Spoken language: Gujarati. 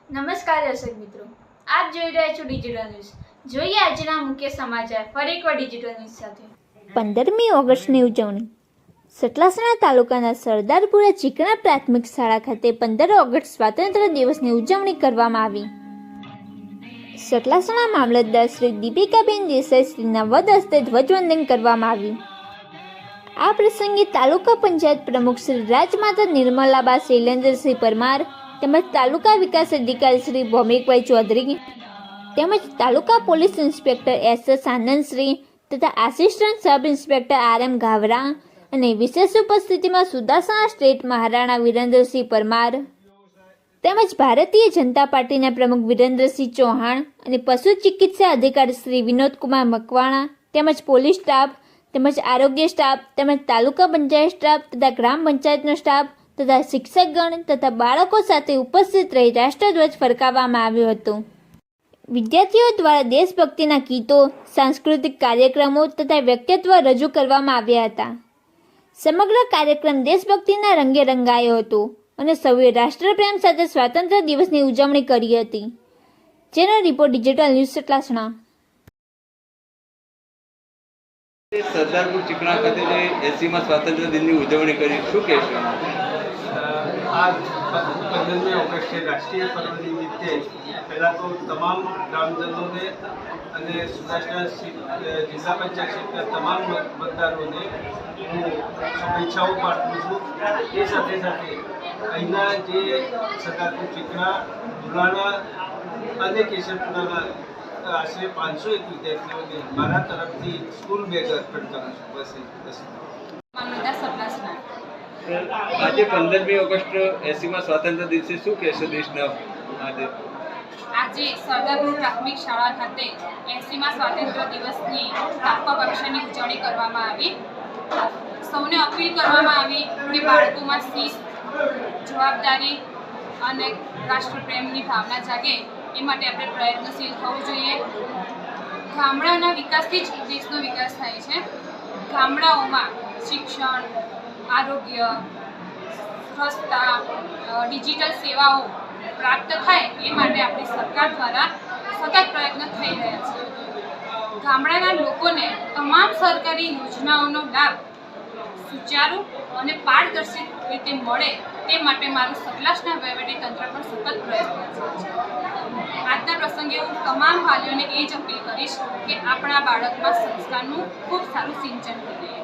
નમસ્કાર દર્શક મિત્રો, આપ જોઈ રહ્યા છો ડિજિટલ ન્યૂઝ। જોઈએ આજના મુખ્ય સમાચાર ફરી એકવાર ડિજિટલ ન્યૂઝ સાથે। 15મી ઓગસ્ટની ઉજવણી સતલાસણા તાલુકાના સરદારપુરા ચીકણા પ્રાથમિક શાળા ખાતે 15 ઓગસ્ટ સ્વાતંત્ર્ય દિવસની ઉજવણી કરવામાં આવી। સતલાસણા મામલતદાર શ્રી દીપિકાબેન દેસાઈ શ્રીના વદ હસ્તે ધ્વજવંદન કરવામાં આવ્યું। આ પ્રસંગે તાલુકા પંચાયત પ્રમુખ શ્રી રાજમાતા નિર્મલાબા શૈલેન્દ્રસિંહ પરમાર તેમજ તાલુકા વિકાસ અધિકારી શ્રી ભૌમિકભાઈ ચૌધરી તેમજ તાલુકા પોલીસ ઇન્સ્પેક્ટર એસ આનંદશ્રી તથા આસિસ્ટન્ટ સબ ઇન્સ્પેક્ટર RM ગાવરા અને વિશેષ ઉપસ્થિતિમાં સુદાસણા સ્ટેટ મહારાણા વિરેન્દ્રસિંહ પરમાર તેમજ ભારતીય જનતા પાર્ટીના પ્રમુખ વિરેન્દ્રસિંહ ચૌહાણ અને પશુ ચિકિત્સા અધિકારી શ્રી વિનોદકુમાર મકવાણા તેમજ પોલીસ સ્ટાફ તેમજ આરોગ્ય સ્ટાફ તેમજ તાલુકા પંચાયત સ્ટાફ તથા ગ્રામ પંચાયતનો સ્ટાફ તથા શિક્ષકગણ તથા બાળકો સાથે ઉપસ્થિત રહી રાષ્ટ્રધ્વજ ફરકાવવામાં આવ્યો હતો। વિદ્યાર્થીઓ દ્વારા દેશભક્તિના ગીતો, સાંસ્કૃતિક કાર્યક્રમો તથા વ્યક્તિત્વ રજૂ કરવામાં આવ્યા હતા। સમગ્ર કાર્યક્રમ દેશભક્તિના રંગે રંગાયો હતો અને સૌએ રાષ્ટ્રપ્રેમ સાથે સ્વાતંત્ર્ય દિવસની ઉજવણી કરી હતી। જેનો report digital news Satlasana. Sardarpur Chikana ખાતે જે 80મા સ્વાતંત્ર્ય દિનની ઉજવણી કરી, શું કહેશો? आज 15મી ઓગસ્ટે રાષ્ટ્રીય પર્વ નિમિત્તે પહેલાં તો તમામ ગ્રામજનોને અને સુદાસણા જિલ્લા પંચાયત ક્ષેત્રના તમામ મતદારોને હું શુભેચ્છાઓ પાઠવું છું। એ સાથે સાથે અહીંના જે સરદારપુર ચીકણા, ધુલાણા અને કેશરપુરાના આશરે 501 વિદ્યાર્થીઓને મારા તરફથી સ્કૂલ બેગ અર્પણ કરું છું। બસ આજે 15મી ઓગસ્ટ 80મા સ્વાતંત્ર્ય દિવસે શું કહેશો દેશના આજે? આજે સરદારપુર પ્રાથમિક શાળા ખાતે 80મા સ્વાતંત્ર્ય દિવસની તાલુકા કક્ષાની ઉજવણી કરવામાં આવી। સૌને અપીલ કરવામાં આવી કે બાળકોમાં શિસ્ત, જવાબદારી અને રાષ્ટ્રપ્રેમની ભાવના જાગે એ માટે આપણે પ્રયત્નશીલ થવું જોઈએ। ગામડાના વિકાસથી જ દેશનો વિકાસ થાય છે। ગામડાઓમાં શિક્ષણ, આરોગ્ય, સ્વચ્છતા, ડિજિટલ સેવાઓ પ્રાપ્ત થાય એ માટે આપણી સરકાર દ્વારા સતત પ્રયત્ન થઈ રહ્યા છે। ગામડાના લોકોને તમામ સરકારી યોજનાઓનો લાભ સુચારુ અને પારદર્શી રીતે મળે તે માટે મારું સતલાસણા વહીવટીતંત્ર પણ સતત પ્રયત્નશીલ છે। આજના પ્રસંગે હું તમામ વાલીઓને એ જ અપીલ કરીશ કે આપણા બાળકમાં સંસ્કારનું ખૂબ સારું સિંચન કરીએ।